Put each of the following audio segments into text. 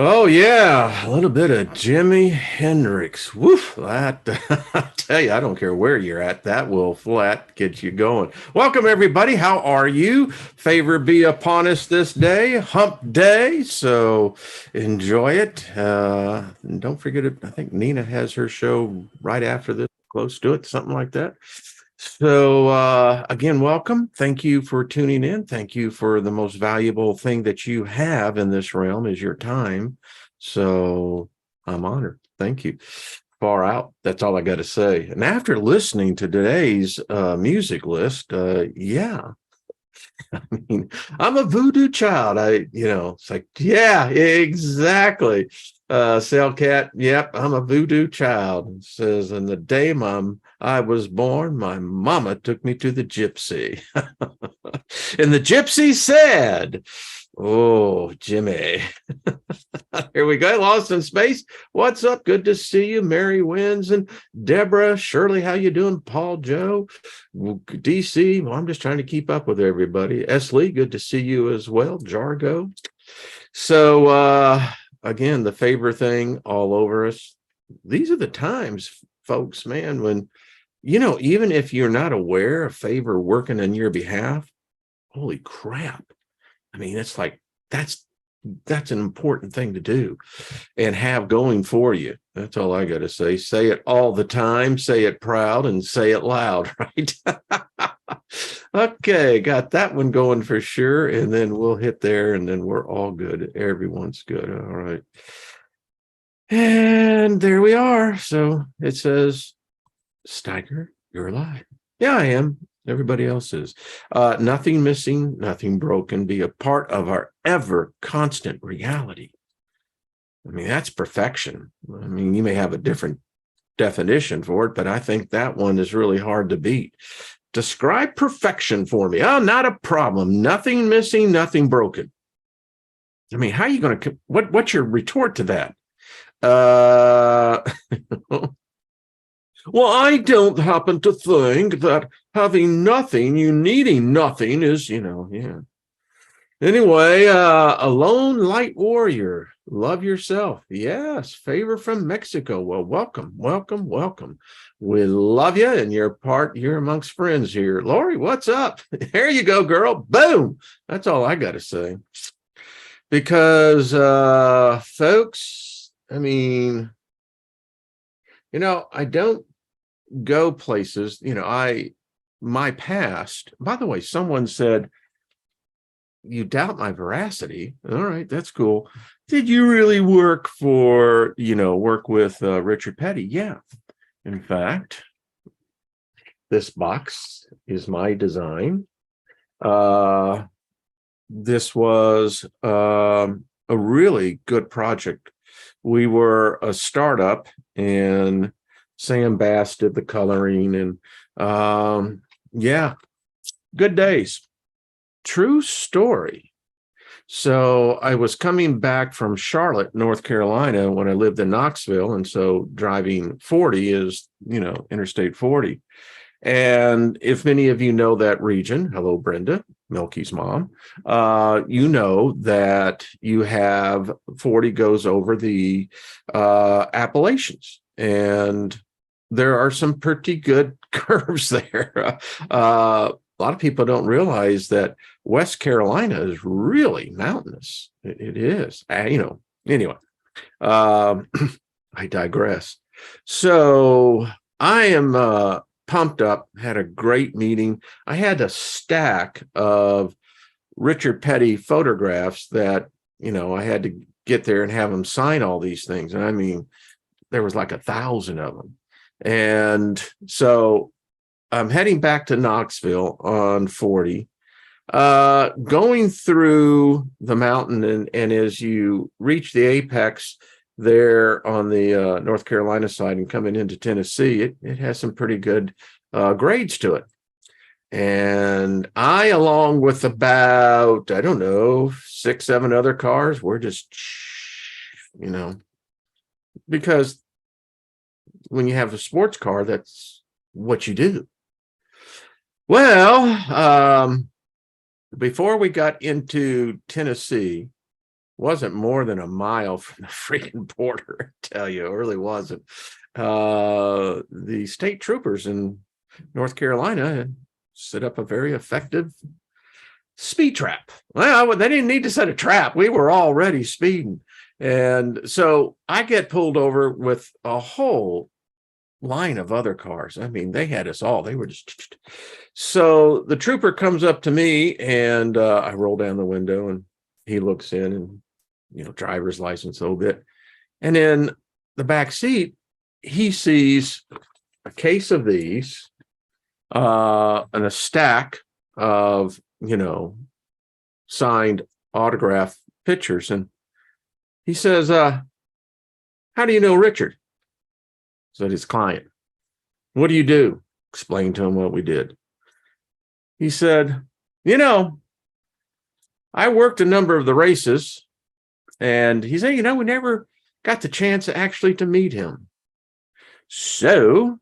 Oh yeah, a little bit of Jimi Hendrix. Woof, that I tell you, I don't care where you're at, that will flat get you going. Welcome everybody. How are you? Favor be upon us this day, hump day. So enjoy it. And don't forget it. I think Nina has her show right after this, close to it, something like that. So again, welcome. Thank you for tuning in. Thank you for the most valuable thing that you have in this realm is your time. So I'm honored. Thank you. Far out. That's all I got to say. And after listening to today's music list, yeah, I mean, I'm a voodoo child. It's like, yeah, exactly. Cellcat, yep, I'm a voodoo child. It says, and the day I was born, my mama took me to the gypsy. And the gypsy said, oh, Jimmy. Here we go. Lost in Space. What's up? Good to see you. Mary Wins and Deborah. Shirley, how you doing? Paul, Joe, DC. Well, I'm just trying to keep up with everybody. S. Lee, good to see you as well. Jargo. So, again, the favor thing all over us. These are the times, folks, man, when, even if you're not aware of favor working on your behalf, holy crap. I mean, it's like, that's an important thing to do and have going for you. That's all I got to say. Say it all the time, say it proud, and say it loud, right? Okay, got that one going for sure. And then we'll hit there and then we're all good. Everyone's good. All right. And there we are. So it says, Steiger, you're alive. Yeah, I am. Everybody else is. Nothing missing, nothing broken. Be a part of our ever constant reality. I mean, that's perfection. I mean, you may have a different definition for it, but I think that one is really hard to beat. Describe perfection for me. Oh, not a problem. Nothing missing, nothing broken. I mean, how are you going to, what's your retort to that? Well, I don't happen to think that having nothing, you needing nothing is, yeah. Anyway, a lone light warrior. Love yourself. Yes. Favor from Mexico. Well, welcome, welcome, welcome. We love you, and you're amongst friends here. Lori, what's up? There you go, girl. Boom. That's all I got to say. Because, folks, I mean, I don't go places, my past, by the way, someone said, you doubt my veracity. All right, that's cool. Did you really work with Richard Petty? Yeah. In fact, this box is my design. This was a really good project. We were a startup and Sam Bass did the coloring and yeah, good days. True story. So I was coming back from Charlotte, North Carolina when I lived in Knoxville. And so driving 40 is, Interstate 40. And if many of you know that region, hello, Brenda, Milky's mom, you know that you have 40 goes over the Appalachians. And there are some pretty good curves there. A lot of people don't realize that West Carolina is really mountainous. It is, anyway, I digress. So I am pumped up, had a great meeting. I had a stack of Richard Petty photographs that, I had to get there and have him sign all these things. And I mean, there was like 1,000 of them. And so I'm heading back to Knoxville on 40, going through the mountain. And as you reach the apex there on the North Carolina side and coming into Tennessee, it has some pretty good grades to it. And I, along with about, I don't know, 6, 7 other cars, we're just, because when you have a sports car, that's what you do. Well, before we got into Tennessee, wasn't more than a mile from the freaking border. I tell you, it really wasn't. The state troopers in North Carolina set up a very effective speed trap. Well, they didn't need to set a trap. We were already speeding. And so I get pulled over with a whole line of other cars. I mean, they had us all. They were just... So the trooper comes up to me, and I roll down the window, and he looks in, and, you know, driver's license, a little bit. And in the back seat, he sees a case of these and a stack of, you know, signed autograph pictures. And he says, how do you know Richard? Said his client. What do you do? Explained to him what we did. He said, you know, I worked a number of the races. And he said, you know, we never got the chance actually to meet him. So,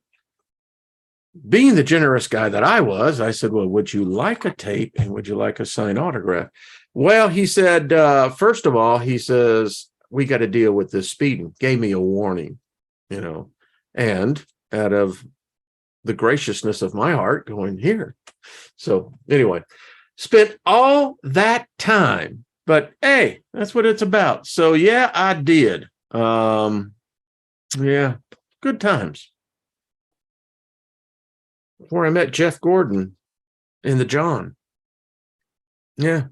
being the generous guy that I was, I said, well, would you like a tape and would you like a signed autograph? Well, he said, first of all, he says, we got to deal with this speeding. Gave me a warning, you know, and out of the graciousness of my heart, going here. So anyway, spent all that time, but hey, that's what it's about. So yeah, I did. Yeah, good times. Before I met Jeff Gordon in the John. Yeah.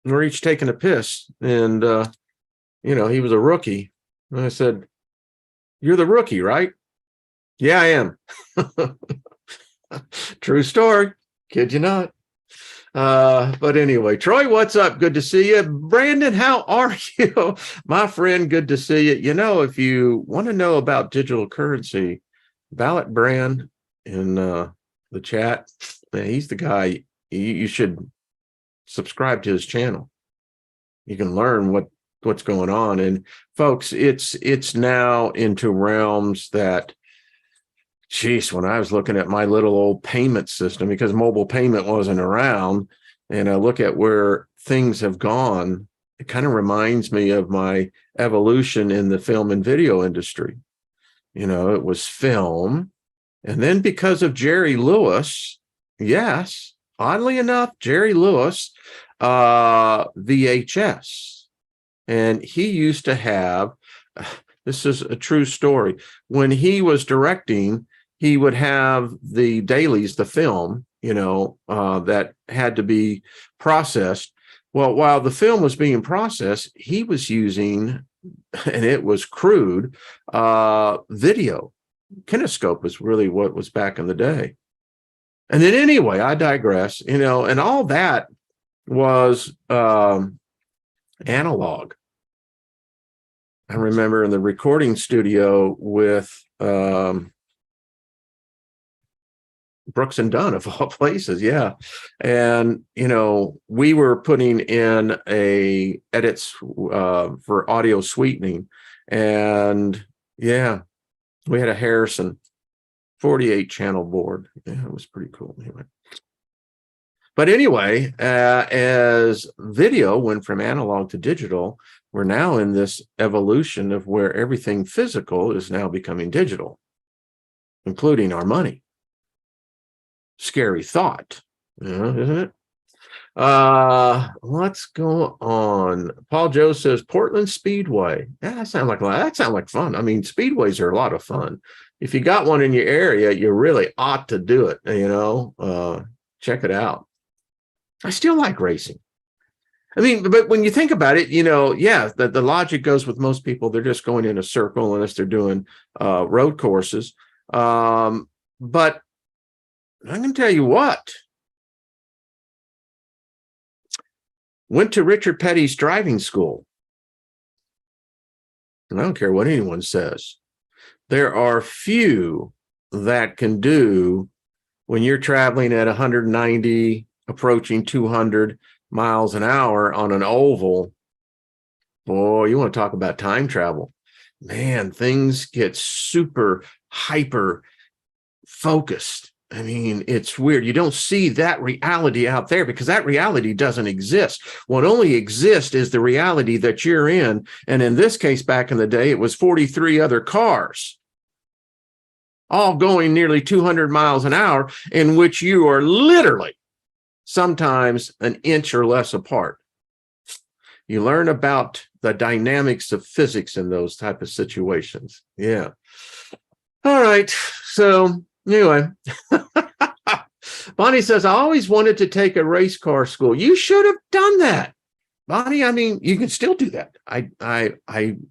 We're each taking a piss. And, you know, he was a rookie. And I said, you're the rookie, right? Yeah, I am. True story. Kid you not. But anyway, Troy, what's up? Good to see you. Brandon, how are you? My friend, good to see you. You know, if you want to know about digital currency, Ballot Brand in the chat, man, he's the guy. You should subscribe to his channel. You can learn what's going on. And folks, it's now into realms that, geez, when I was looking at my little old payment system, because mobile payment wasn't around, and I look at where things have gone, it kind of reminds me of my evolution in the film and video industry. You know, it was film. And then because of Jerry Lewis, yes, oddly enough, Jerry Lewis, VHS. And he used to have, this is a true story, when he was directing, he would have the dailies, the film, you know, that had to be processed. Well, while the film was being processed, he was using, and it was crude, video. Kinescope was really what was back in the day. And then anyway, I digress, you know, and all that was analog. I remember in the recording studio with Brooks and Dunn, of all places. Yeah. And, you know, we were putting in edits for audio sweetening. And yeah, we had a Harrison 48 channel board. Yeah, it was pretty cool. Anyway. But anyway, as video went from analog to digital, we're now in this evolution of where everything physical is now becoming digital, including our money. Scary thought, isn't it? Let's go on. Paul Joe says Portland Speedway. Yeah, that sounds like fun. I mean, speedways are a lot of fun. If you got one in your area, you really ought to do it. You know, check it out. I still like racing. I mean, but when you think about it, you know, yeah, the logic goes with most people. They're just going in a circle unless they're doing road courses. But I can tell you what. Went to Richard Petty's driving school. And I don't care what anyone says. There are few that can do when you're traveling at 190, approaching 200 miles an hour on an oval. Boy, you want to talk about time travel. Man, things get super hyper focused. I mean, it's weird. You don't see that reality out there because that reality doesn't exist. What only exists is the reality that you're in. And in this case, back in the day, it was 43 other cars, all going nearly 200 miles an hour, in which you are literally sometimes an inch or less apart. You learn about the dynamics of physics in those type of situations. Yeah. All right. So anyway, Bonnie says, I always wanted to take a race car school. You should have done that, Bonnie. I mean, you can still do that. I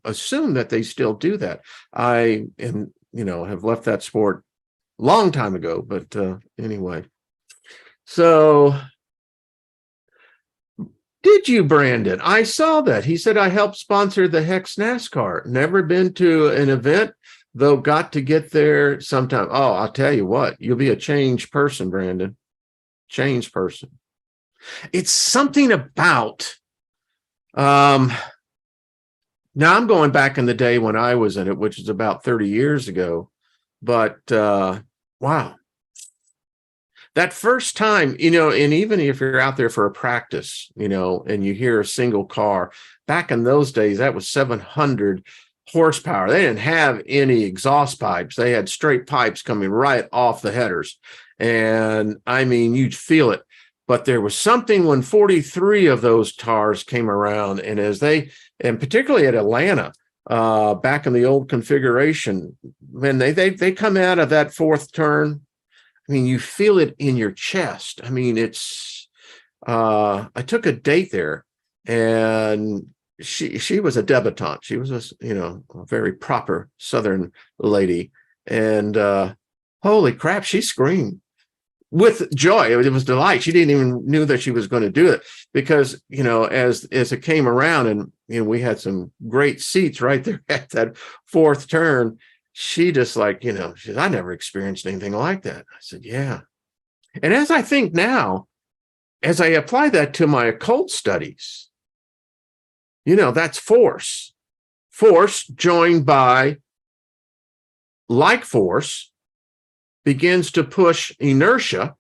assume that they still do that. I am, have left that sport long time ago, but anyway. So did you, Brandon? I saw that. He said, I helped sponsor the Hex NASCAR. Never been to an event, though got to get there sometime. Oh, I'll tell you what, you'll be a changed person, Brandon. Changed person. It's something about, now I'm going back in the day when I was in it, which is about 30 years ago. But wow. That first time, and even if you're out there for a practice, and you hear a single car, back in those days, that was 700 horsepower. They didn't have any exhaust pipes. They had straight pipes coming right off the headers. And I mean, you'd feel it. But there was something when 43 of those cars came around, and and particularly at Atlanta, back in the old configuration, when they come out of that fourth turn, I mean, you feel it in your chest. I mean, it's, I took a date there, and she was a debutante. She was a very proper Southern lady. And holy crap, she screamed with joy. It was delight. She didn't even knew that she was going to do it because, as it came around, and we had some great seats right there at that fourth turn. She just she said, I never experienced anything like that. I said, yeah. And as I think now, as I apply that to my occult studies, that's force. Force joined by like force begins to push inertia.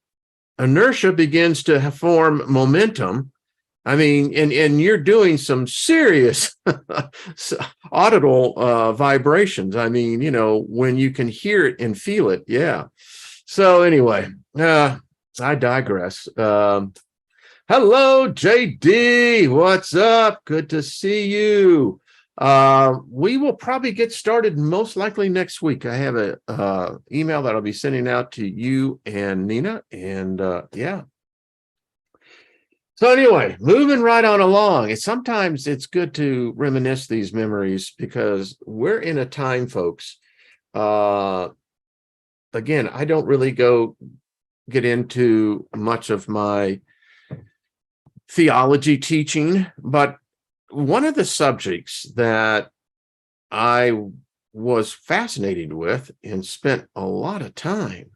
Inertia begins to form momentum. I mean, and you're doing some serious audible vibrations. I mean, when you can hear it and feel it. Yeah. So anyway, I digress. Hello, JD. What's up? Good to see you. We will probably get started most likely next week. I have a email that I'll be sending out to you and Nina. And yeah. So anyway, moving right on along. Sometimes it's good to reminisce these memories because we're in a time, folks. Again, I don't really get into much of my theology teaching, but one of the subjects that I was fascinated with and spent a lot of time,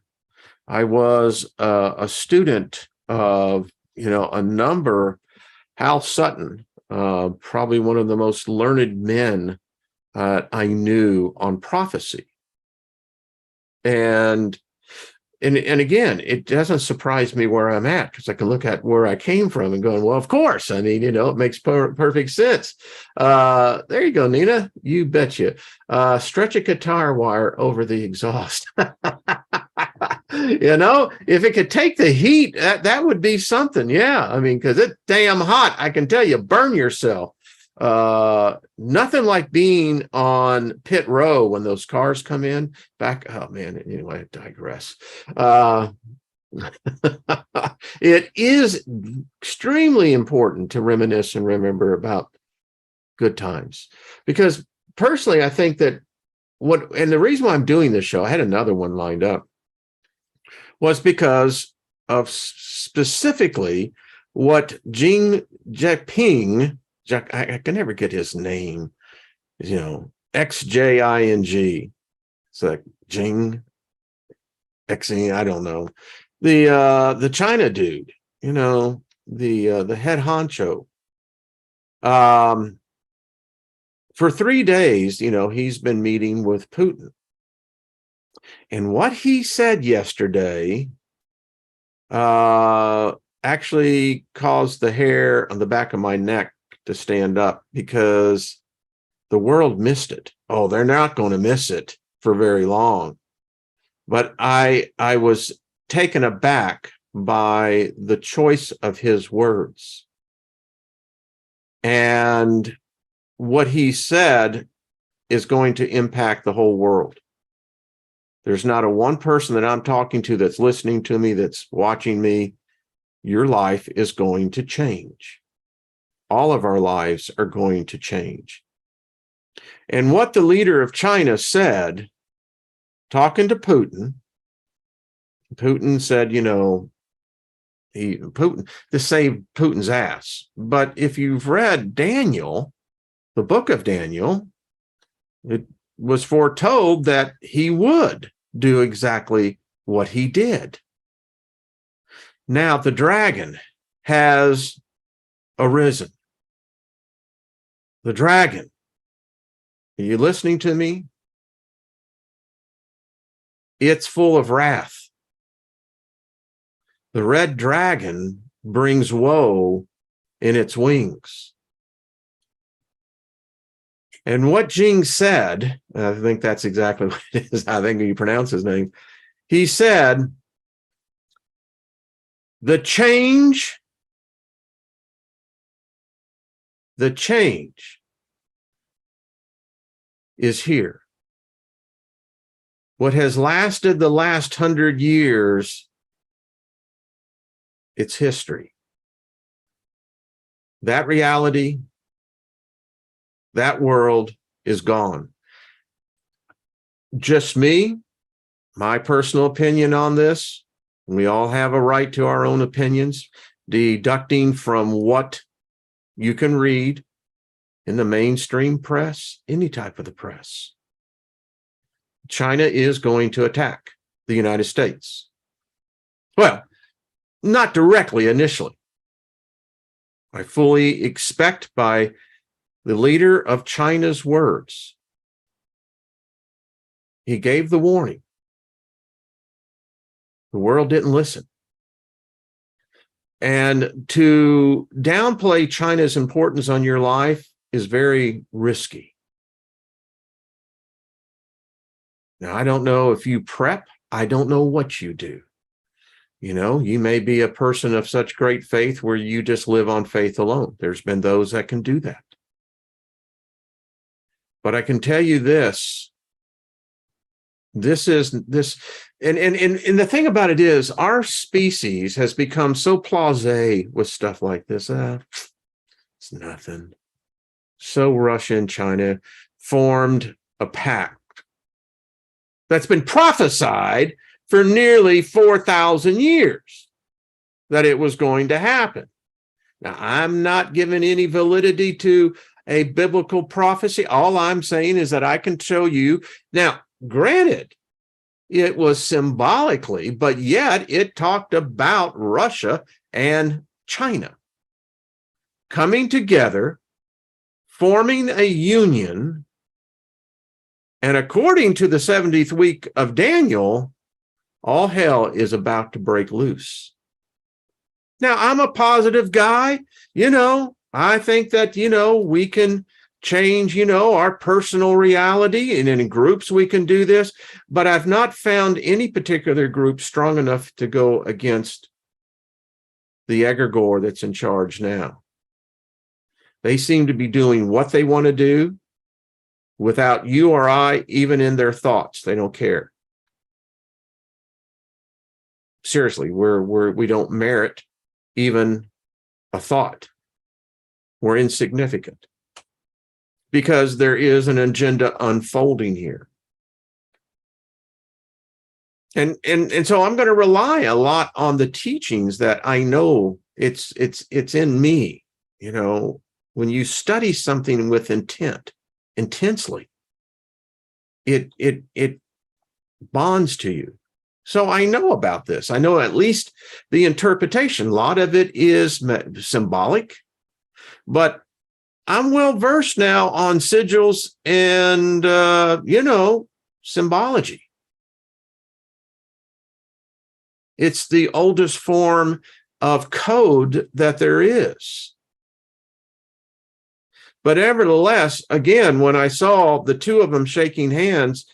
I was a student of a number, Hal Sutton, probably one of the most learned men I knew on prophecy. And again, it doesn't surprise me where I'm at because I can look at where I came from and going, well, of course. I mean, it makes perfect sense. There you go, Nina. You betcha. Stretch a guitar wire over the exhaust. If it could take the heat, that would be something. Yeah. I mean, because it's damn hot. I can tell you, burn yourself. Nothing like being on pit row when those cars come in back. Oh man. Anyway, I digress. It is extremely important to reminisce and remember about good times because personally, I think that and the reason why I'm doing this show, I had another one lined up, was because of specifically what Xi Jinping, I can never get his name, XJING. It's like Jing, Xing, I don't know. The China dude, the head honcho. For 3 days, he's been meeting with Putin. And what he said yesterday actually caused the hair on the back of my neck to stand up, because the world missed it. Oh, they're not going to miss it for very long. But I was taken aback by the choice of his words. And what he said is going to impact the whole world. There's not a one person that I'm talking to that's listening to me, that's watching me. Your life is going to change. All of our lives are going to change. And what the leader of China said, talking to Putin said, Putin, to save Putin's ass. But if you've read Daniel, the book of Daniel, it was foretold that he would do exactly what he did. Now the dragon has arisen. The dragon. Are you listening to me? It's full of wrath. The red dragon brings woe in its wings. And what Jing said, I think that's exactly what it is. I think you pronounce his name. He said, the change is here. What has lasted the last 100 years, it's history. That reality, that world is gone. Just me, my personal opinion on this. We all have a right to our own opinions, deducting from what you can read in the mainstream press, any type of the press. China is going to attack the United States. Well, not directly initially. I fully expect by the leader of China's words, he gave the warning. The world didn't listen. And to downplay China's importance on your life is very risky. Now, I don't know if you prep. I don't know what you do. You may be a person of such great faith where you just live on faith alone. There's been those that can do that. But I can tell you this. And the thing about it is, our species has become so blasé with stuff like this. It's nothing. So Russia and China formed a pact that's been prophesied for nearly 4,000 years that it was going to happen. Now, I'm not giving any validity to a biblical prophecy. All I'm saying is that I can show you. Now, granted, it was symbolically, but yet it talked about Russia and China coming together, forming a union. And according to the 70th week of Daniel, all hell is about to break loose. Now, I'm a positive guy. I think that, we can change, our personal reality, and in groups we can do this. But I've not found any particular group strong enough to go against the egregore that's in charge now. They seem to be doing what they want to do without you or I even in their thoughts. They don't care. Seriously, we don't merit even a thought. We're insignificant because there is an agenda unfolding here. And so I'm going to rely a lot on the teachings that I know it's in me. When you study something with intent, intensely, it bonds to you. So I know about this. I know at least the interpretation. A lot of it is symbolic, but I'm well versed now on sigils and, symbology. It's the oldest form of code that there is. But nevertheless, again, when I saw the two of them shaking hands,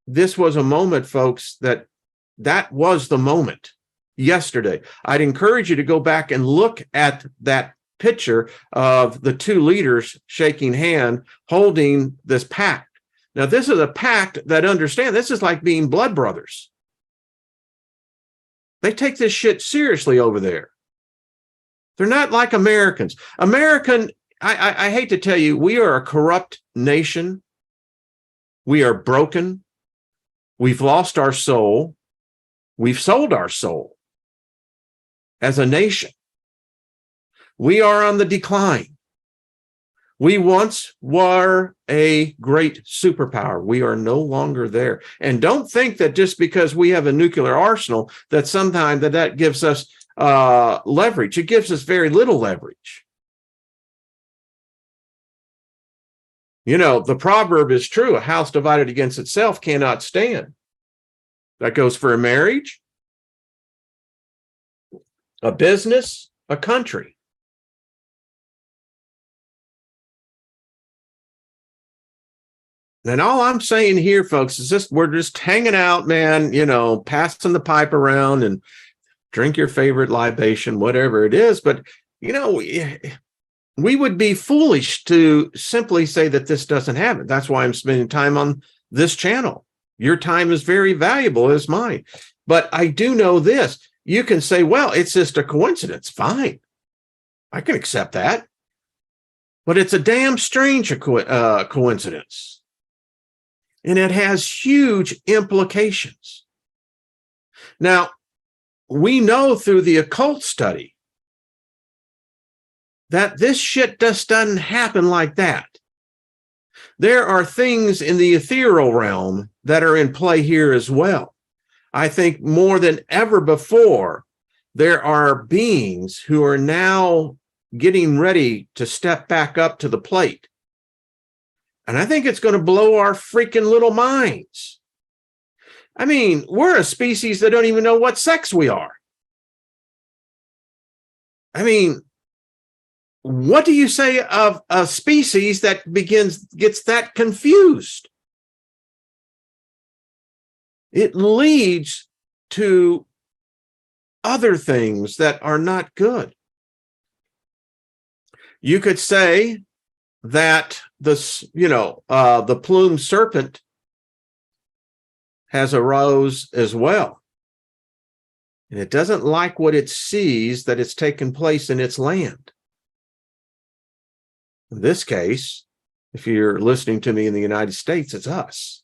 this was a moment, folks, that was the moment yesterday. I'd encourage you to go back and look at that picture of the two leaders shaking hand, holding this pact. Now, this is a pact that understand this is like being blood brothers. They take this shit seriously over there. They're not like Americans. I hate to tell you, we are a corrupt nation. We are broken. We've lost our soul. We've sold our soul as a nation. We are on the decline. We once were a great superpower. We are no longer there. And don't think that just because we have a nuclear arsenal that sometimes that gives us leverage. It gives us very little leverage. You know, the proverb is true. A house divided against itself cannot stand. That goes for a marriage, a business, a country. And all I'm saying here, folks, is we're just hanging out, man, you know, passing the pipe around and drink your favorite libation, whatever it is. But, you know, we would be foolish to simply say that this doesn't happen. That's why I'm spending time on this channel. Your time is very valuable as mine. But I do know this. You can say, well, it's just a coincidence. Fine. I can accept that. But it's a damn strange coincidence. And it has huge implications. Now, we know through the occult study that this shit just doesn't happen like that. There are things in the ethereal realm that are in play here as well. I think more than ever before, there are beings who are now getting ready to step back up to the plate. And I think it's going to blow our freaking little minds. I mean, we're a species that don't even know what sex we are. I mean, what do you say of a species that gets that confused? It leads to other things that are not good. You could say that the plumed serpent has arose as well. And it doesn't like what it sees that it's taken place in its land. In this case, if you're listening to me in the United States, it's us.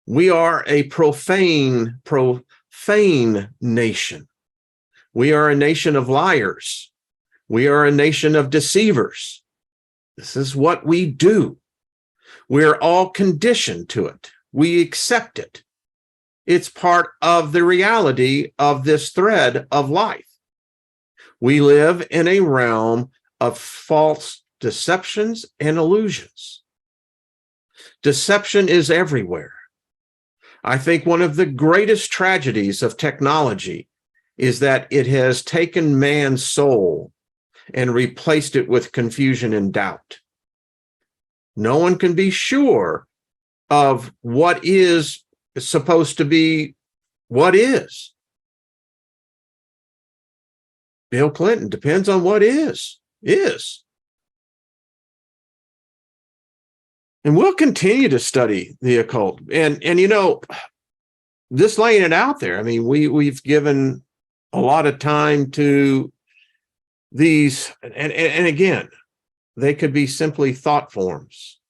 We are a profane nation. We are a nation of liars. We are a nation of deceivers. This is what we do. We're all conditioned to it. We accept it. It's part of the reality of this thread of life. We live in a realm of false deceptions and illusions. Deception is everywhere. I think one of the greatest tragedies of technology is that it has taken man's soul and replaced it with confusion and doubt. No one can be sure of what is supposed to be what is. Bill Clinton depends on what is. And we'll continue to study the occult. And you know, this laying it out there, I mean, we've given a lot of time to these, and again, they could be simply thought forms.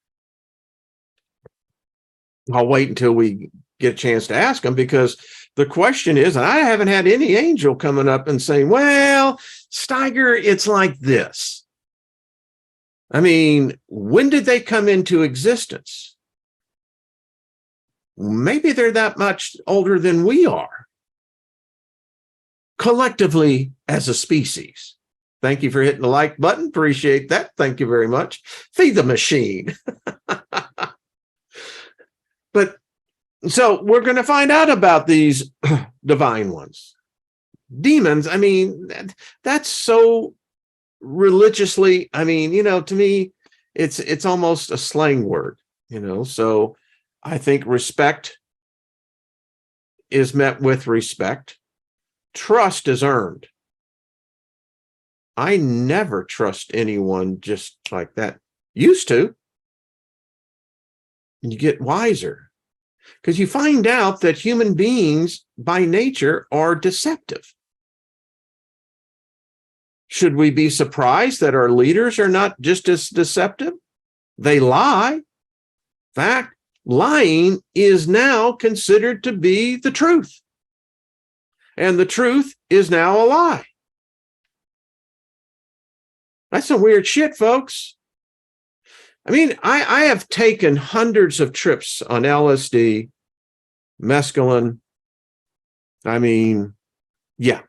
I'll wait until we get a chance to ask them, because the question is, and I haven't had any angel coming up and saying, well, Steiger, it's like this. I mean, when did they come into existence? Maybe they're that much older than we are, collectively as a species. Thank you for hitting the like button. Appreciate that. Thank you very much. Feed the machine. But So we're going to find out about these divine ones. Demons, I mean, that's so religiously, I mean, to me, it's almost a slang word, so I think respect is met with respect. Trust is earned. I never trust anyone just like that. Used to. And you get wiser because you find out that human beings by nature are deceptive. Should we be surprised that our leaders are not just as deceptive? They lie. In fact, lying is now considered to be the truth. And the truth is now a lie. That's some weird shit, folks. I mean, I have taken hundreds of trips on LSD, mescaline. I mean, yeah.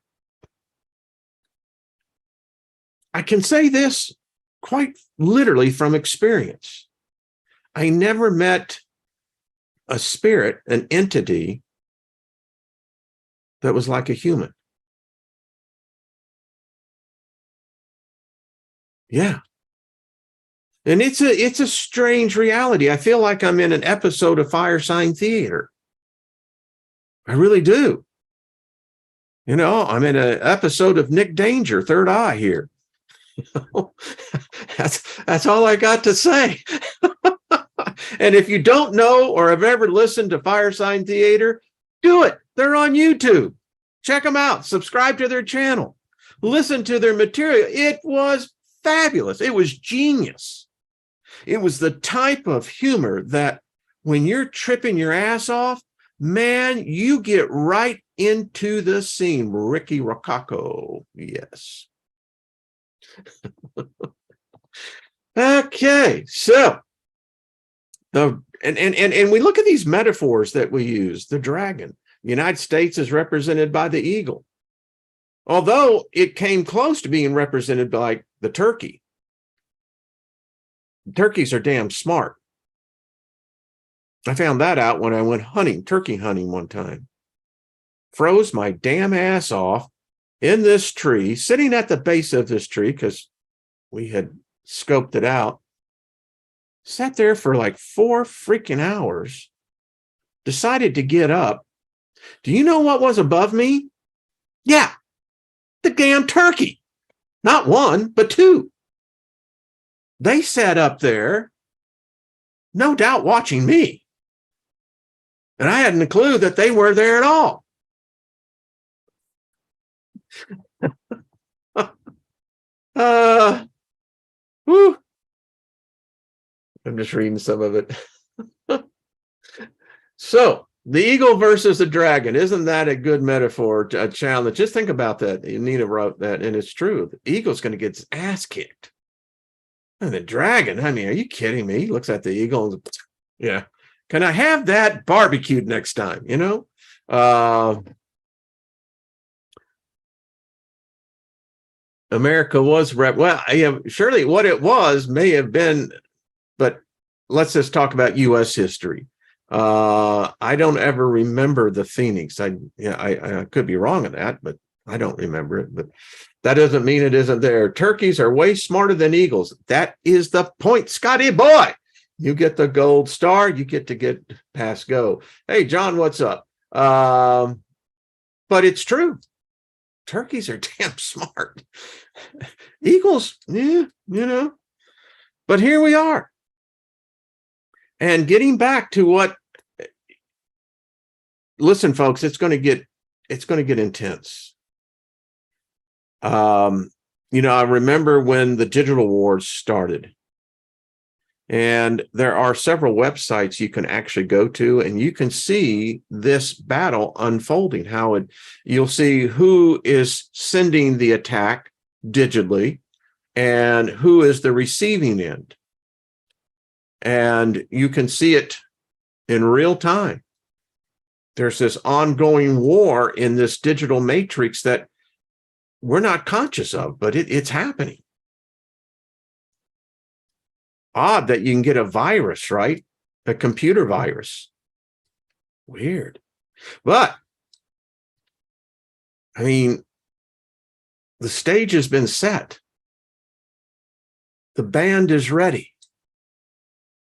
I can say this quite literally from experience. I never met a spirit, an entity that was like a human. Yeah. And it's a strange reality. I feel like I'm in an episode of Fire Sign Theater. I really do. I'm in an episode of Nick Danger, Third Eye here. That's all I got to say. And if you don't know or have ever listened to Fire Sign Theater, do it. They're on YouTube. Check them out. Subscribe to their channel. Listen to their material. It was fabulous. It was genius. It was the type of humor that when you're tripping your ass off, man, you get right into the scene. Ricky Rococo. Yes. Okay, so and we look at these metaphors that we use. The dragon, the United States is represented by the eagle, although it came close to being represented by the turkey. Turkeys are damn smart. I found that out when I went turkey hunting one time. Froze my damn ass off in this tree, sitting at the base of this tree because we had scoped it out. Sat there for like 4 freaking hours. Decided to get up. Do you know what was above me? Yeah, the damn turkey. Not one, but 2. They sat up there, no doubt watching me. And I hadn't a clue that they were there at all. Whew. I'm just reading some of it. So, the eagle versus the dragon. Isn't that a good metaphor, a challenge? Just think about that. Nina wrote that, and it's true. The eagle's going to get his ass kicked. And the dragon, I mean, are you kidding me? He looks at the eagle and, yeah. Can I have that barbecued next time? America was surely what it was may have been, but let's just talk about U.S. history. I don't ever remember the Phoenix. I could be wrong on that, but I don't remember it. But that doesn't mean it isn't there. Turkeys are way smarter than eagles. That is the point, Scotty boy. You get the gold star. You get to get past go. Hey, John, what's up? But it's true. Turkeys are damn smart. Eagles, yeah, But here we are. And getting back to what, listen, folks, it's going to get intense. I remember when the digital wars started. And there are several websites you can actually go to, and you can see this battle unfolding. You'll see who is sending the attack digitally and who is the receiving end. And you can see it in real time. There's this ongoing war in this digital matrix that we're not conscious of, but it's happening. Odd that you can get a virus, right? A computer virus. Weird. But, I mean, the stage has been set. The band is ready.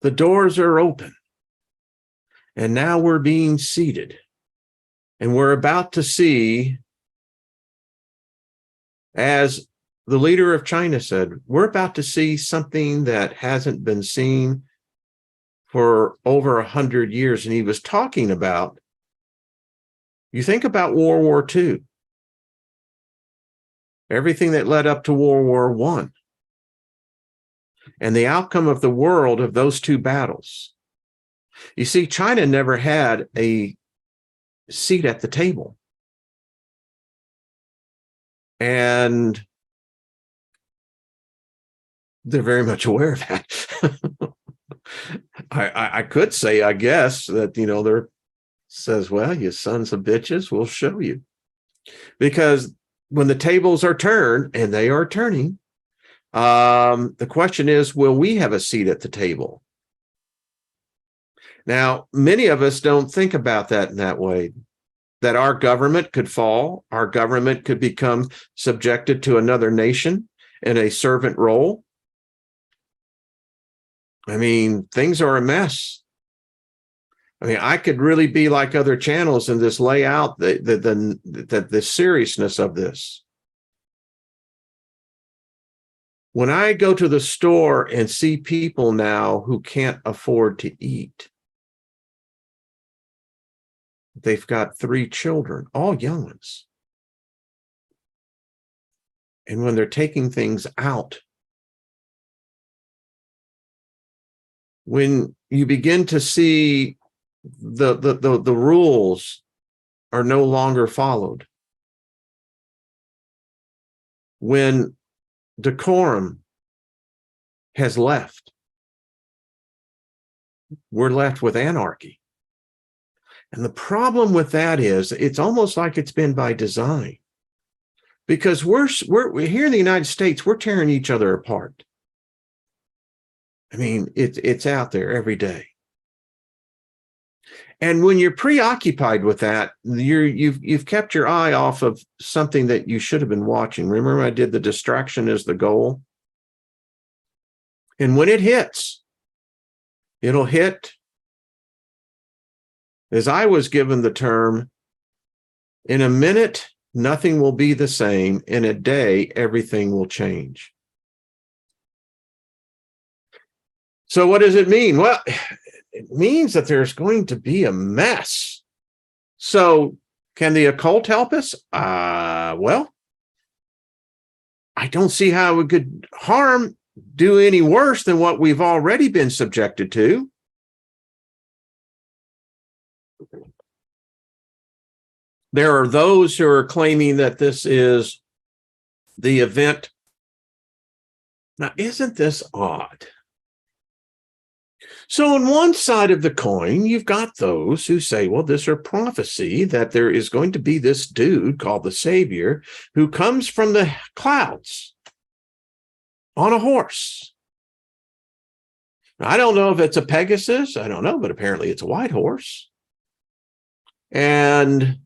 The doors are open. And now we're being seated. And we're about to see, as the leader of China said, we're about to see something that hasn't been seen for over 100 years. And he was talking about, you think about World War II, everything that led up to World War I, and the outcome of the world of those two battles. You see, China never had a seat at the table. And they're very much aware of that. I could say, I guess, that, they're says, well, you sons of bitches, we'll show you. Because when the tables are turned, and they are turning, the question is, will we have a seat at the table? Now, many of us don't think about that in that way, that our government could fall, our government could become subjected to another nation in a servant role. I mean, things are a mess. I mean, I could really be like other channels and just lay out the seriousness of this. When I go to the store and see people now who can't afford to eat, they've got 3 children, all young ones. And when they're taking things out, when you begin to see the rules are no longer followed, when decorum has left, we're left with anarchy. And the problem with that is, it's almost like it's been by design, because we're here in the United States, we're tearing each other apart. I mean, it's out there every day. And when you're preoccupied with that, you've kept your eye off of something that you should have been watching. Remember, I did the distraction is the goal. And when it hits, it'll hit, as I was given the term, in a minute, nothing will be the same. In a day, everything will change. So what does it mean? Well, it means that there's going to be a mess. So can the occult help us? Well, I don't see how it could do any worse than what we've already been subjected to. There are those who are claiming that this is the event. Now, isn't this odd? So on one side of the coin, you've got those who say, well, this is prophecy that there is going to be this dude called the Savior who comes from the clouds on a horse. Now, I don't know if it's a Pegasus. I don't know, but apparently it's a white horse. And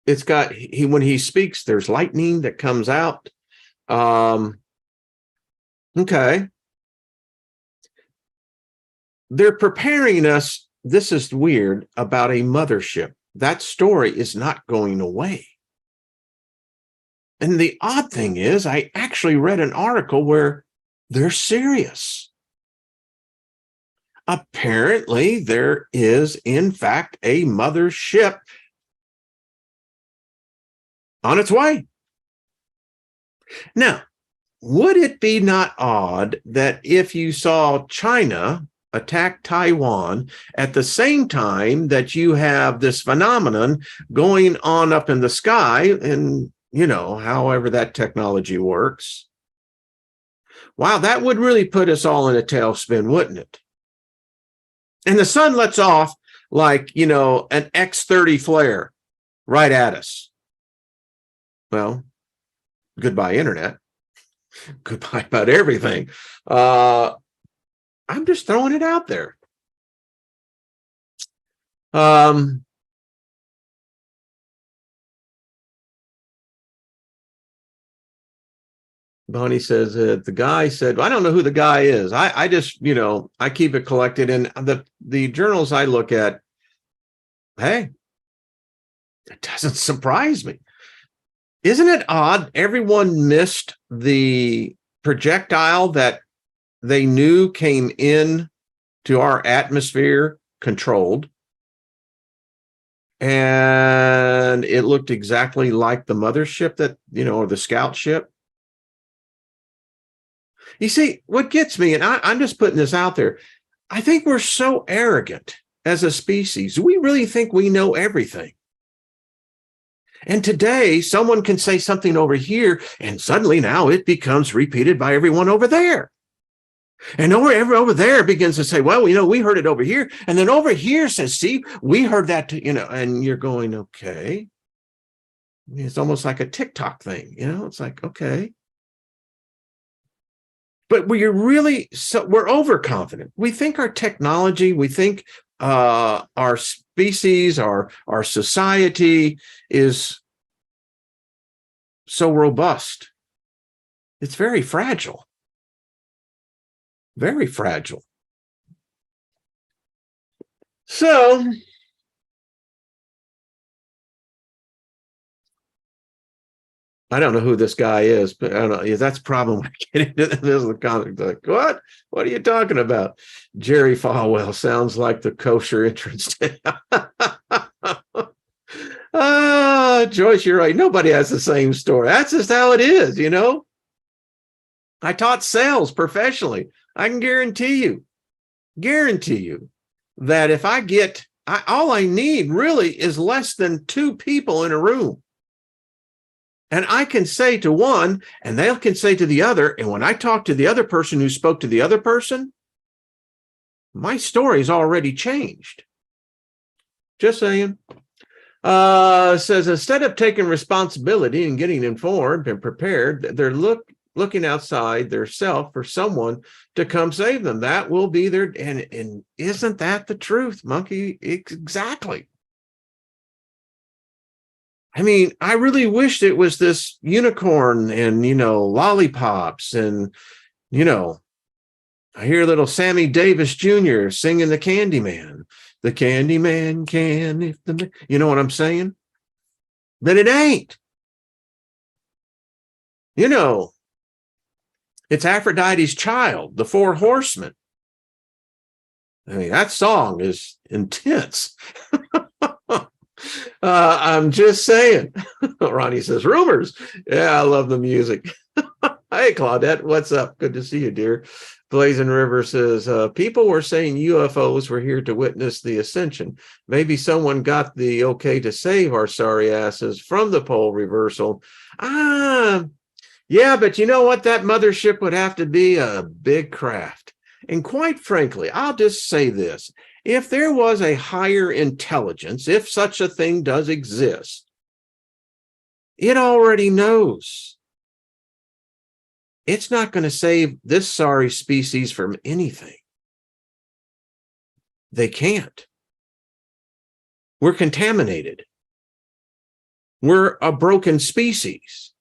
it's got, when he speaks, there's lightning that comes out. Okay. They're preparing us, this is weird, about a mothership. That story is not going away. And the odd thing is, I actually read an article where they're serious. Apparently, there is, in fact, a mothership on its way. Now, would it be not odd that if you saw China attack Taiwan at the same time that you have this phenomenon going on up in the sky, and, however that technology works? Wow, that would really put us all in a tailspin, wouldn't it? And the sun lets off like, an X-30 flare right at us. Well, goodbye, internet. Goodbye about everything. I'm just throwing it out there. Bonnie says that the guy said, I don't know who the guy is. I just, I keep it collected. And the journals I look at, hey, it doesn't surprise me. Isn't it odd? Everyone missed the projectile that they knew came in to our atmosphere controlled. And it looked exactly like the mothership that, or the scout ship. You see, what gets me, and I'm just putting this out there, I think we're so arrogant as a species. We really think we know everything. And today, someone can say something over here, and suddenly now it becomes repeated by everyone over there. And over there begins to say, well, we heard it over here. And then over here says, see, we heard that, and you're going, okay. It's almost like a TikTok thing, it's like, okay. But we're overconfident. We think our technology, we think our species, our society is so robust. It's very fragile. Very fragile. So I don't know who this guy is, but I don't know. That's the problem. When I get into this in the comments, like, what? What are you talking about? Jerry Falwell sounds like the kosher entrance. Joyce, you're right. Nobody has the same story. That's just how it is, I taught sales professionally. I can guarantee you that if all I need really is less than 2 people in a room. And I can say to one, and they can say to the other. And when I talk to the other person who spoke to the other person, my story's already changed. Just saying. Says, instead of taking responsibility and getting informed and prepared, they're looking outside their self for someone to come save them. That will be their, and isn't that the truth, Monkey? Exactly. I mean, I really wished it was this unicorn and, lollipops and, I hear little Sammy Davis Jr. singing the Candyman. The Candyman can, if the, you know what I'm saying? But it ain't. It's Aphrodite's child, the 4 horsemen. I mean, that song is intense. I'm just saying. Ronnie says, rumors. Yeah, I love the music. Hey, Claudette, what's up? Good to see you, dear. Blazing River says, people were saying UFOs were here to witness the ascension. Maybe someone got the okay to save our sorry asses from the pole reversal. Yeah, but you know what? That mothership would have to be a big craft. And quite frankly, I'll just say this. If there was a higher intelligence, if such a thing does exist, it already knows. It's not going to save this sorry species from anything. They can't. We're contaminated. We're a broken species.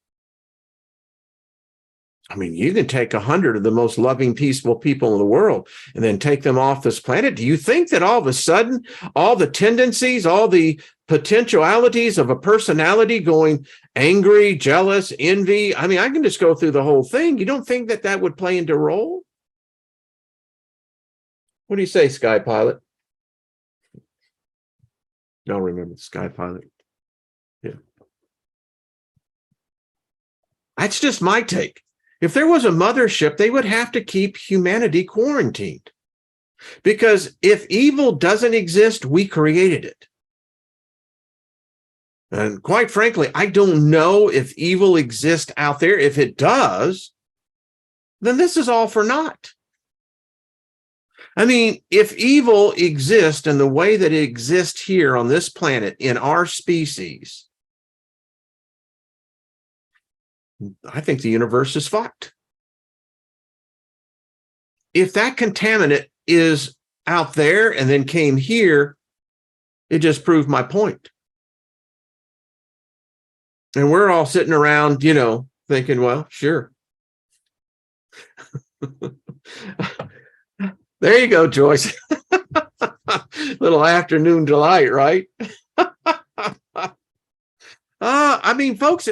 I mean, you can take 100 of the most loving, peaceful people in the world and then take them off this planet. Do you think that all of a sudden, all the tendencies, all the potentialities of a personality going angry, jealous, envy? I mean, I can just go through the whole thing. You don't think that would play into role? What do you say, Sky Pilot? Don't remember the Sky Pilot. Yeah. That's just my take. If there was a mothership, they would have to keep humanity quarantined. Because if evil doesn't exist, we created it. And quite frankly, I don't know if evil exists out there. If it does, then this is all for naught. I mean, if evil exists in the way that it exists here on this planet, in our species, I think the universe is fucked. If that contaminant is out there and then came here, It just proved my point. And we're all sitting around, thinking, well, sure. There you go, Joyce. Little afternoon delight, right? I mean, folks,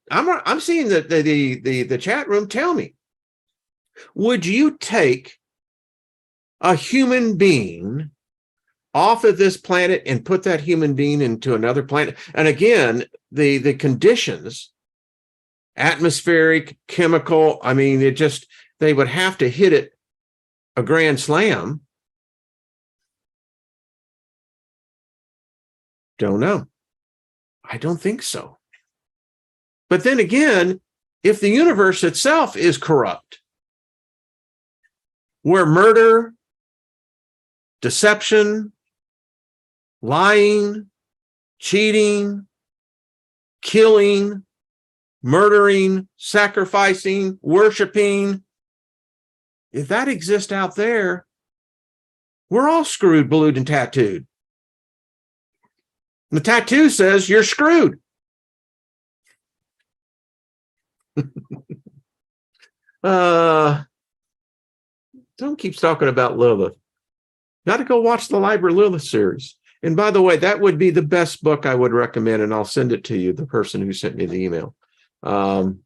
I'm seeing the chat room. Tell me, would you take a human being off of this planet and put that human being into another planet? And again, the conditions, atmospheric, chemical, I mean, they would have to hit it a grand slam. Don't know. I don't think so. But then again, if the universe itself is corrupt, where murder, deception, lying, cheating, killing, murdering, sacrificing, worshiping, if that exists out there, we're all screwed, blued, and tattooed. The tattoo says you're screwed. Don't keep talking about Lilith. Got to go watch the Library Lilith series. And by the way, that would be the best book I would recommend, and I'll send it to you, the person who sent me the email. And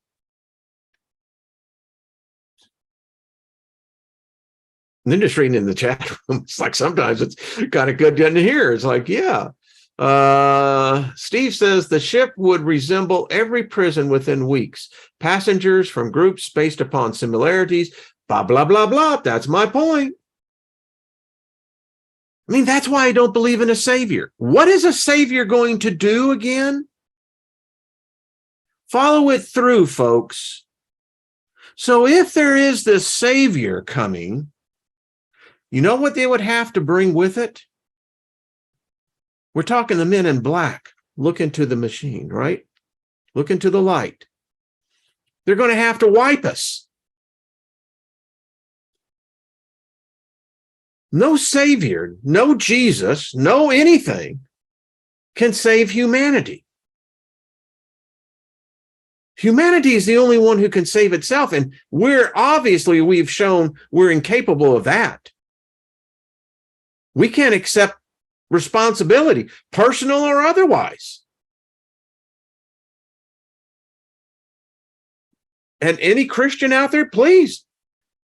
then just reading in the chat room, it's like sometimes it's kind of good to hear. It's like, yeah. Steve says the ship would resemble every prison within weeks. Passengers from groups based upon similarities, blah, blah, blah, blah. That's my point. I mean, that's why I don't believe in a savior. What is a savior going to do again? Follow it through, folks. So if there is this savior coming, you know what they would have to bring with it? We're talking the men in black. Look into the machine, right? Look into the light. They're going to have to wipe us. No savior, no Jesus, no anything can save humanity. Humanity is the only one who can save itself. And we've shown we're incapable of that. We can't accept responsibility, personal or otherwise. And any Christian out there, please,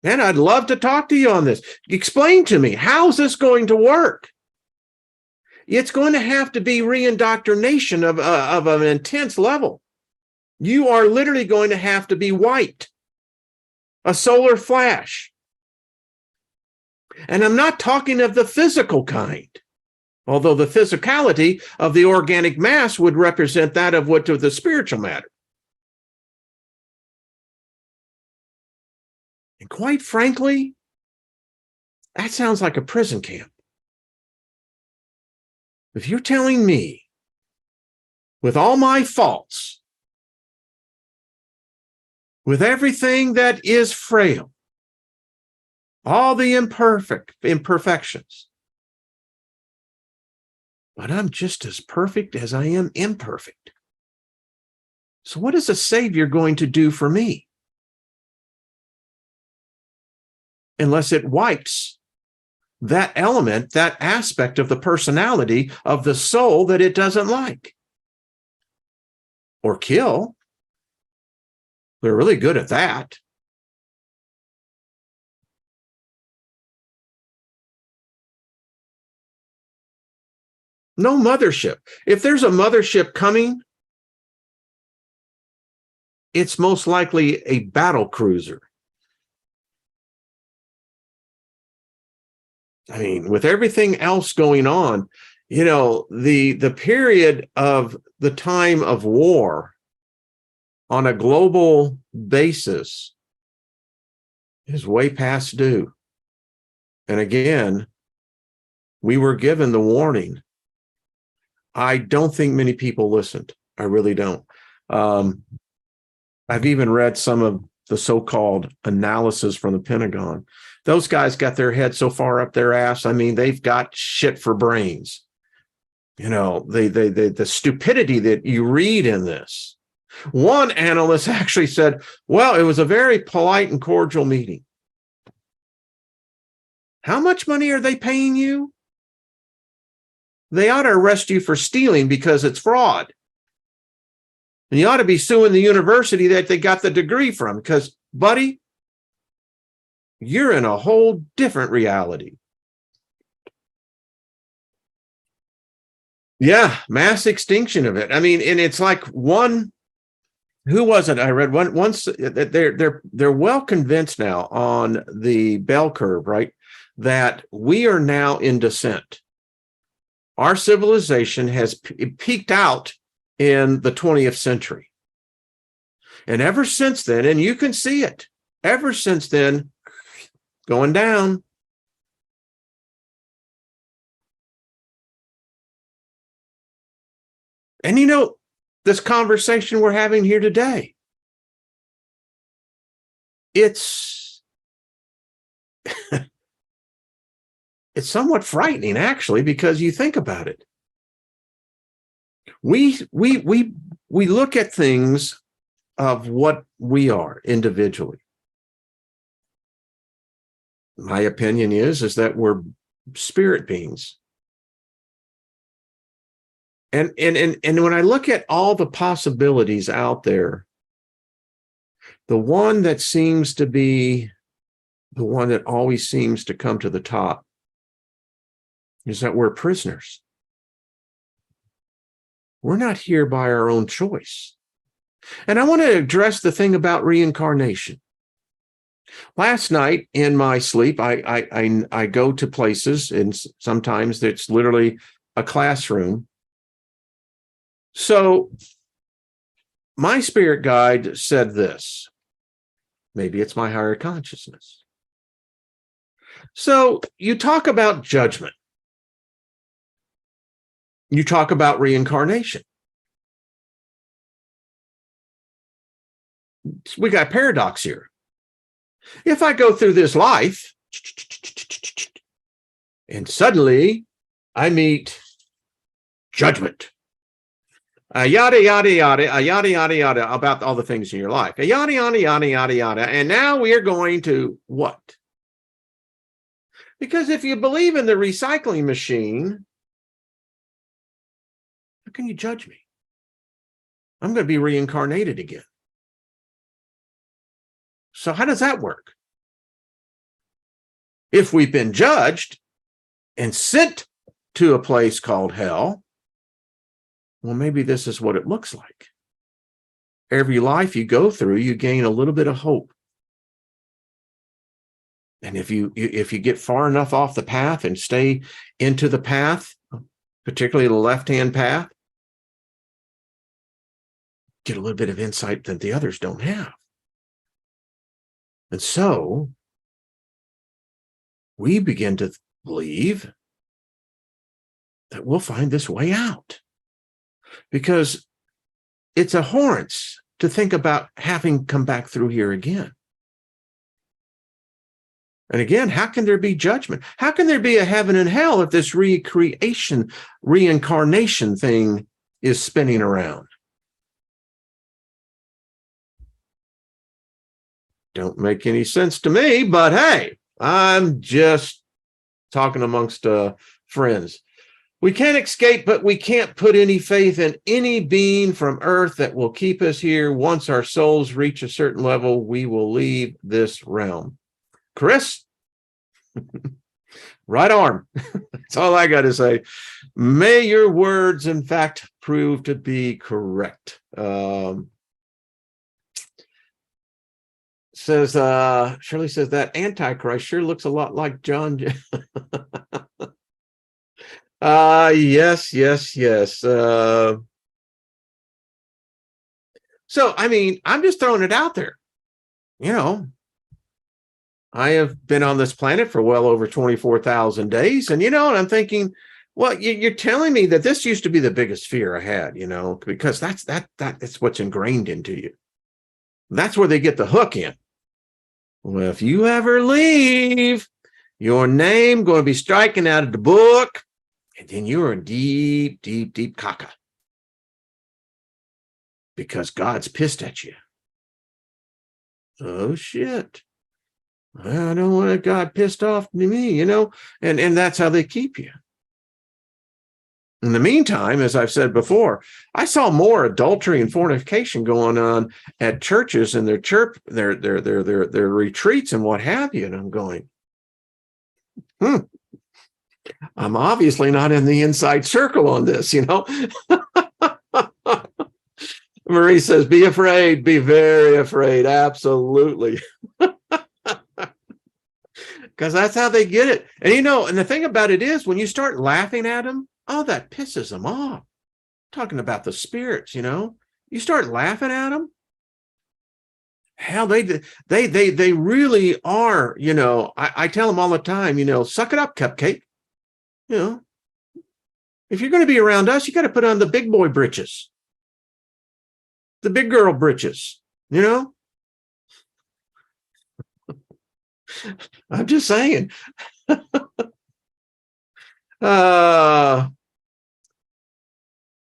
man, I'd love to talk to you on this. Explain to me, how's this going to work? It's going to have to be reindoctrination of an intense level. You are literally going to have to be wiped. A solar flash. And I'm not talking of the physical kind, although the physicality of the organic mass would represent that of the spiritual matter. And quite frankly, that sounds like a prison camp. If you're telling me, with all my faults, with everything that is frail, all the imperfections, but I'm just as perfect as I am imperfect. So what is a savior going to do for me? Unless it wipes that element, that aspect of the personality of the soul that it doesn't like or kill. They're really good at that. No mothership. If there's a mothership coming, it's most likely a battle cruiser. I mean, with everything else going on, the period of the time of war on a global basis is way past due. And again, we were given the warning. I don't think many people listened. I really don't. I've even read some of the so-called analysis from the Pentagon. Those guys got their head so far up their ass. I mean, they've got shit for brains. You know, the stupidity that you read in this. One analyst actually said, well, it was a very polite and cordial meeting. How much money are they paying you? They ought to arrest you for stealing because it's fraud. And you ought to be suing the university that they got the degree from because, buddy, you're in a whole different reality. Yeah, mass extinction of it. I mean, and it's like one, who was it? I read once that they're well convinced now on the bell curve, right? That we are now in descent. Our civilization has peaked out in the 20th century. And ever since then, and you can see it, ever since then, going down. And you know, this conversation we're having here today, it's it's somewhat frightening, actually, because you think about it. We look at things of what we are individually. My opinion is that we're spirit beings. And when I look at all the possibilities out there, the one that seems to be the one that always seems to come to the top is that we're prisoners. We're not here by our own choice. And I want to address the thing about reincarnation. Last night in my sleep, I go to places, and sometimes it's literally a classroom. So my spirit guide said this. Maybe it's my higher consciousness. So you talk about judgment. You talk about reincarnation. We got paradox here. If I go through this life and suddenly I meet judgment, yada, yada, yada, yada, yada, yada, about all the things in your life, yada, yada, yada, yada, yada. And now we are going to what? Because if you believe in the recycling machine, how can you judge me? I'm going to be reincarnated again. So how does that work? If we've been judged and sent to a place called hell, well, maybe this is what it looks like. Every life you go through, you gain a little bit of hope. And if you get far enough off the path and stay into the path, particularly the left-hand path, get a little bit of insight that the others don't have. And so we begin to believe that we'll find this way out, because it's abhorrence to think about having come back through here again. And again, how can there be judgment? How can there be a heaven and hell if this recreation, reincarnation thing is spinning around? Don't make any sense to me, but hey, I'm just talking amongst friends. We can't escape, but we can't put any faith in any being from earth that will keep us here. Once our souls reach a certain level, we will leave this realm. Chris, right arm. That's all I got to say. May your words, in fact, prove to be correct. Shirley says that Antichrist sure looks a lot like John. Yes. So, I mean, I'm just throwing it out there. You know, I have been on this planet for well over 24,000 days. And, and I'm thinking, well, you're telling me that this used to be the biggest fear I had, because that's what's ingrained into you. That's where they get the hook in. Well, if you ever leave, your name going to be striking out of the book, and then you're in deep, deep, deep caca. Because God's pissed at you. Oh, shit. I don't want God pissed off to me, and that's how they keep you. In the meantime, as I've said before, I saw more adultery and fornication going on at churches and their retreats and what have you. And I'm going, I'm obviously not in the inside circle on this, Marie says, be afraid, be very afraid. Absolutely. Because that's how they get it. And and the thing about it is, when you start laughing at them, oh, that pisses them off. Talking about the spirits, you start laughing at them. Hell, they really are, I tell them all the time, suck it up, cupcake. If you're going to be around us, you got to put on the big boy britches, the big girl britches, I'm just saying.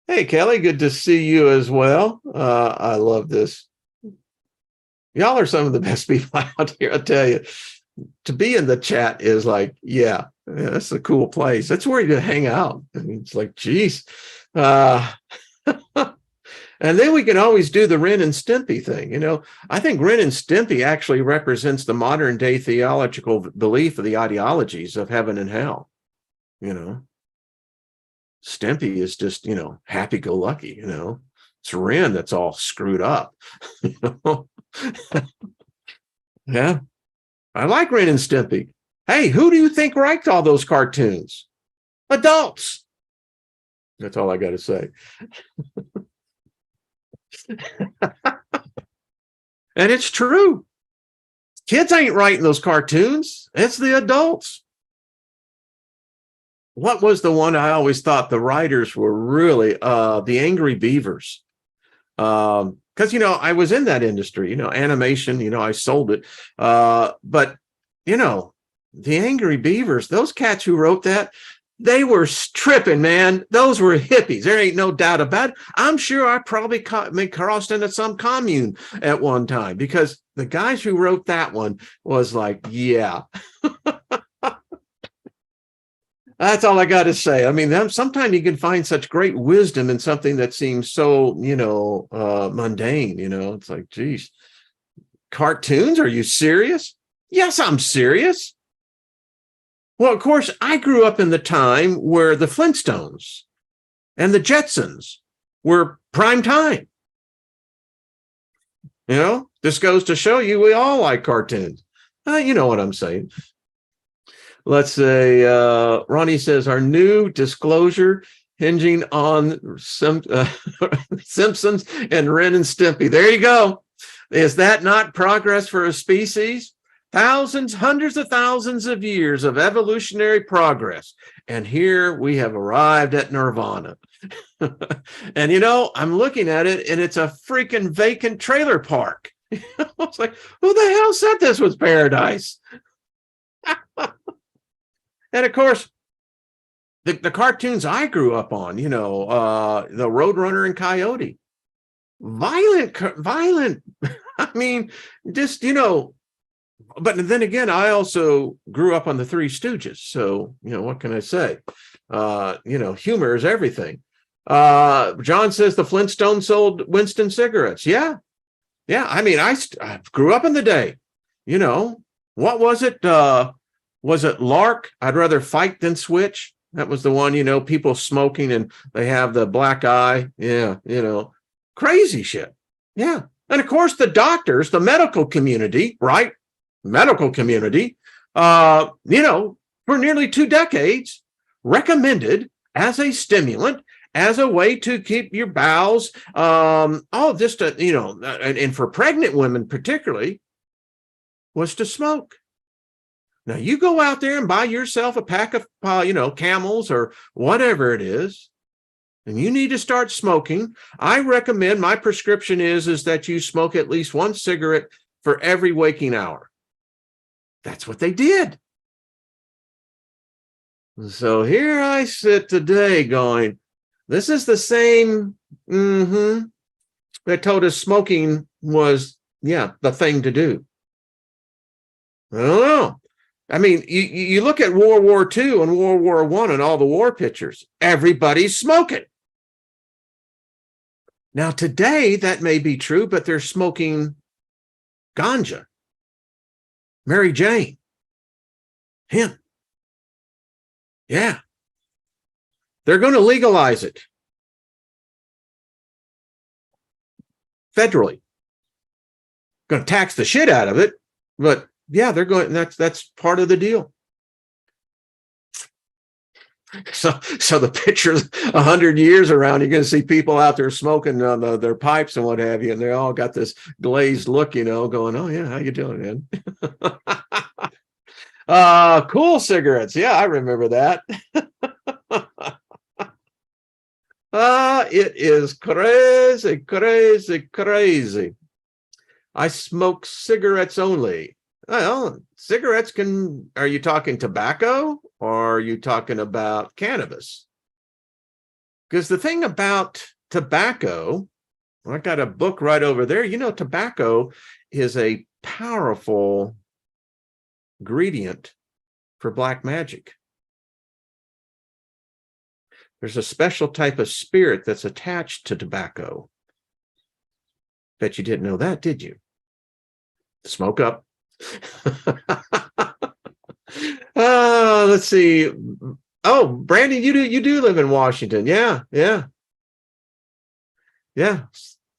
Hey, Kelly, good to see you as well. I love this. Y'all are some of the best people out here, I tell you. To be in the chat is like, yeah, that's a cool place. That's where you hang out. I mean, it's like, geez. And then we can always do the Ren and Stimpy thing. I think Ren and Stimpy actually represents the modern day theological belief of the ideologies of heaven and hell. Stimpy is just, happy-go-lucky, It's Ren that's all screwed up. Yeah. I like Ren and Stimpy. Hey, who do you think writes all those cartoons? Adults. That's all I got to say. And it's true. Kids ain't writing those cartoons. It's the adults. What was the one I always thought the writers were really the Angry Beavers? Because I was in that industry, animation, I sold it. But the Angry Beavers, those cats who wrote that, they were tripping, man. Those were hippies. There ain't no doubt about it. I'm sure I probably crossed into some commune at one time, because the guys who wrote that one was like, yeah. That's all I got to say. I mean, sometimes you can find such great wisdom in something that seems so, mundane, It's like, geez, cartoons? Are you serious? Yes, I'm serious. Well, of course, I grew up in the time where the Flintstones and the Jetsons were prime time. This goes to show you we all like cartoons. You know what I'm saying. Let's say, Ronnie says, our new disclosure hinging on Simpsons and Ren and Stimpy. There you go. Is that not progress for a species? Thousands, hundreds of thousands of years of evolutionary progress. And here we have arrived at nirvana. And, I'm looking at it, and it's a freaking vacant trailer park. It's like, who the hell said this was paradise? And of course, the cartoons I grew up on, the Roadrunner and Coyote, violent. I mean, just, but then again, I also grew up on the Three Stooges. So, what can I say? Humor is everything. John says the Flintstones sold Winston cigarettes. Yeah. Yeah. I mean, I grew up in the day, what was it? Was it Lark? I'd rather fight than switch. That was the one, people smoking and they have the black eye. Yeah. Crazy shit. Yeah. And of course, the doctors, the medical community, right? Medical community, for nearly 2 decades, recommended as a stimulant, as a way to keep your bowels, and for pregnant women particularly, was to smoke. Now, you go out there and buy yourself a pack of, Camels or whatever it is, and you need to start smoking. I recommend, my prescription is that you smoke at least one cigarette for every waking hour. That's what they did. So here I sit today going, this is the same that told us smoking was, the thing to do. I don't know. I mean, you look at World War II and World War I and all the war pictures, everybody's smoking. Now, today, that may be true, but they're smoking ganja, Mary Jane, hemp. Yeah. They're going to legalize it federally. Going to tax the shit out of it, but yeah, they're going. That's part of the deal. So the pictures 100 years around, you're going to see people out there smoking on their pipes and what have you, and they all got this glazed look, going, "Oh yeah, how you doing, man?" Cool cigarettes. Yeah, I remember that. It is crazy, crazy, crazy. I smoke cigarettes only. Well, cigarettes are you talking tobacco or are you talking about cannabis? Because the thing about tobacco, I got a book right over there. Tobacco is a powerful ingredient for black magic. There's a special type of spirit that's attached to tobacco. Bet you didn't know that, did you? Smoke up. Let's see. Oh, Brandon, you do live in Washington. Yeah.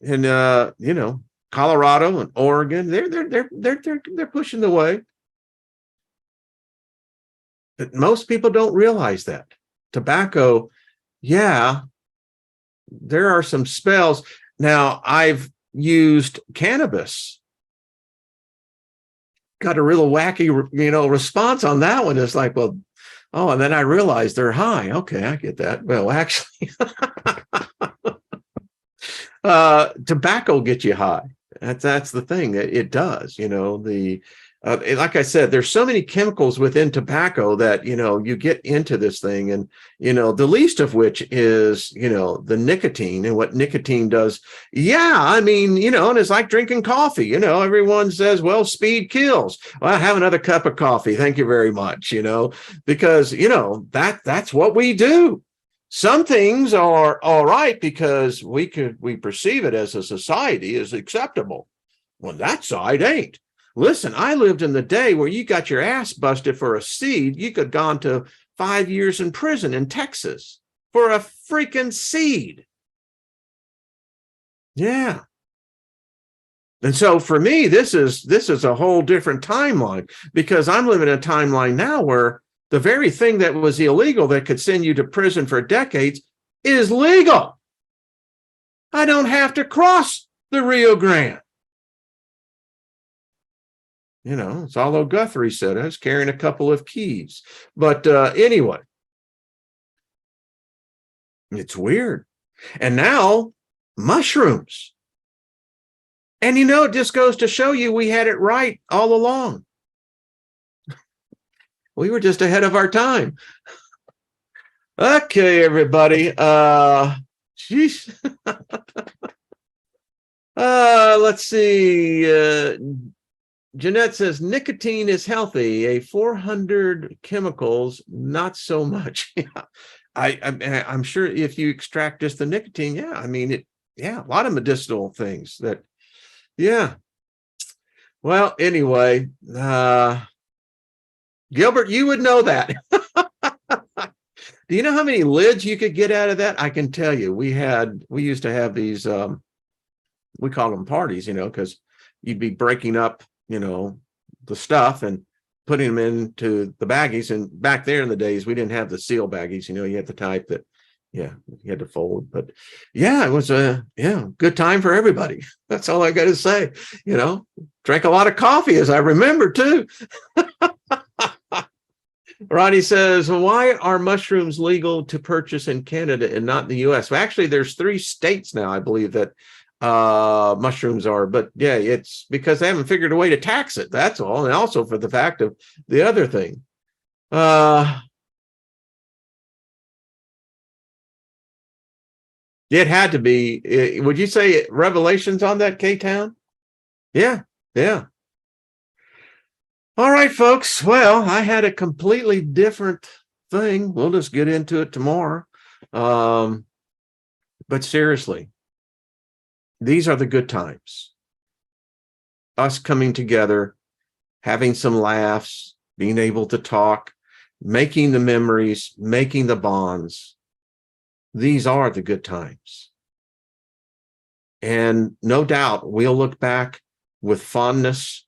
And Colorado and Oregon, they're pushing the way. But most people don't realize that. Tobacco, there are some spells. Now, I've used cannabis. Got a real wacky, response on that one. It's like, well, and then I realized they're high. Okay, I get that. Well, actually, tobacco gets you high. That's the thing. It does. Like I said, there's so many chemicals within tobacco that, you get into this thing, and, the least of which is, the nicotine and what nicotine does. Yeah. I mean, and it's like drinking coffee, everyone says, well, speed kills. Well, have another cup of coffee. Thank you very much, because, that's what we do. Some things are all right because we perceive it as a society as acceptable. Well, that side ain't. Listen, I lived in the day where you got your ass busted for a seed. You could have gone to 5 years in prison in Texas for a freaking seed. Yeah. And so for me, this is a whole different timeline, because I'm living in a timeline now where the very thing that was illegal that could send you to prison for decades is legal. I don't have to cross the Rio Grande. It's all Guthrie said. I was carrying a couple of keys. But anyway, it's weird. And now mushrooms. And it just goes to show you we had it right all along. We were just ahead of our time. Okay, everybody. Jeez. Let's see. Jeanette says nicotine is healthy. A 400 chemicals, not so much. I'm sure if you extract just the nicotine, a lot of medicinal things that, Well, anyway, Gilbert, you would know that. Do you know how many lids you could get out of that? I can tell you, we used to have these, we call them parties, because you'd be breaking up the stuff and putting them into the baggies. And back there in the days, we didn't have the seal baggies, you had the type that, you had to fold. But it was a good time for everybody. That's all I got to say. Drank a lot of coffee, as I remember too. Ronnie says, why are mushrooms legal to purchase in Canada and not in the US? Well, actually, there's 3 states now, I believe, that mushrooms are, but yeah, it's because they haven't figured a way to tax it. That's all. And also for the fact of the other thing. It had to be. Would you say Revelations on that, K-Town? Yeah, yeah. All right, folks. Well, I had a completely different thing. We'll just get into it tomorrow. But seriously, these are the good times. Us coming together, having some laughs, being able to talk, making the memories, making the bonds. These are the good times. And no doubt we'll look back with fondness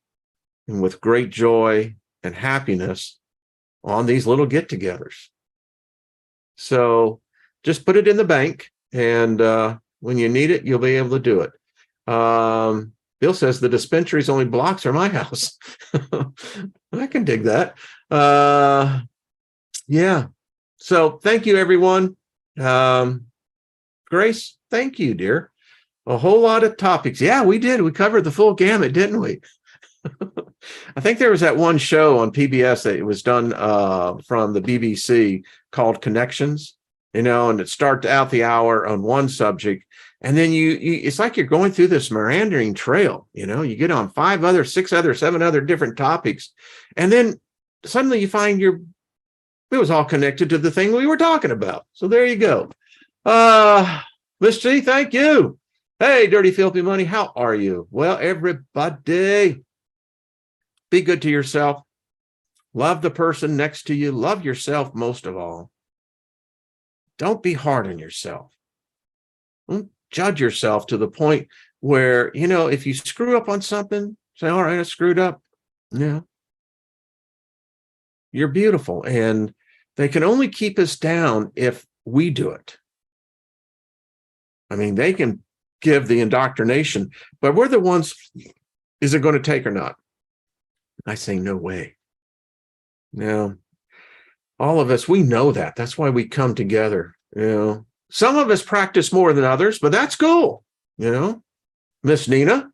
and with great joy and happiness on these little get-togethers. So just put it in the bank, and when you need it, you'll be able to do it. Bill says the dispensary's only blocks from my house. I can dig that. Yeah. So thank you, everyone. Grace, thank you, dear. A whole lot of topics. Yeah, we did. We covered the full gamut, didn't we? I think there was that one show on PBS that it was done from the BBC called Connections, and it starts out the hour on one subject. And then you it's like you're going through this meandering trail, you get on 5 other, 6 other, 7 other different topics. And then suddenly you find it was all connected to the thing we were talking about. So there you go. Miss G, thank you. Hey, Dirty Filthy Money, how are you? Well, everybody, be good to yourself. Love the person next to you. Love yourself most of all. Don't be hard on yourself. Don't judge yourself to the point where, if you screw up on something, say, all right, I screwed up. Yeah. You're beautiful. And they can only keep us down if we do it. I mean, they can give the indoctrination, but we're the ones, is it going to take or not? I say, no way. Now, all of us, we know that. That's why we come together. Some of us practice more than others, but that's cool. Miss Nina.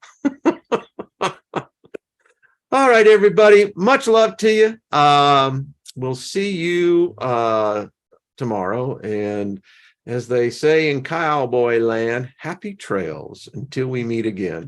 All right, everybody. Much love to you. We'll see you tomorrow. And as they say in cowboy land, happy trails until we meet again.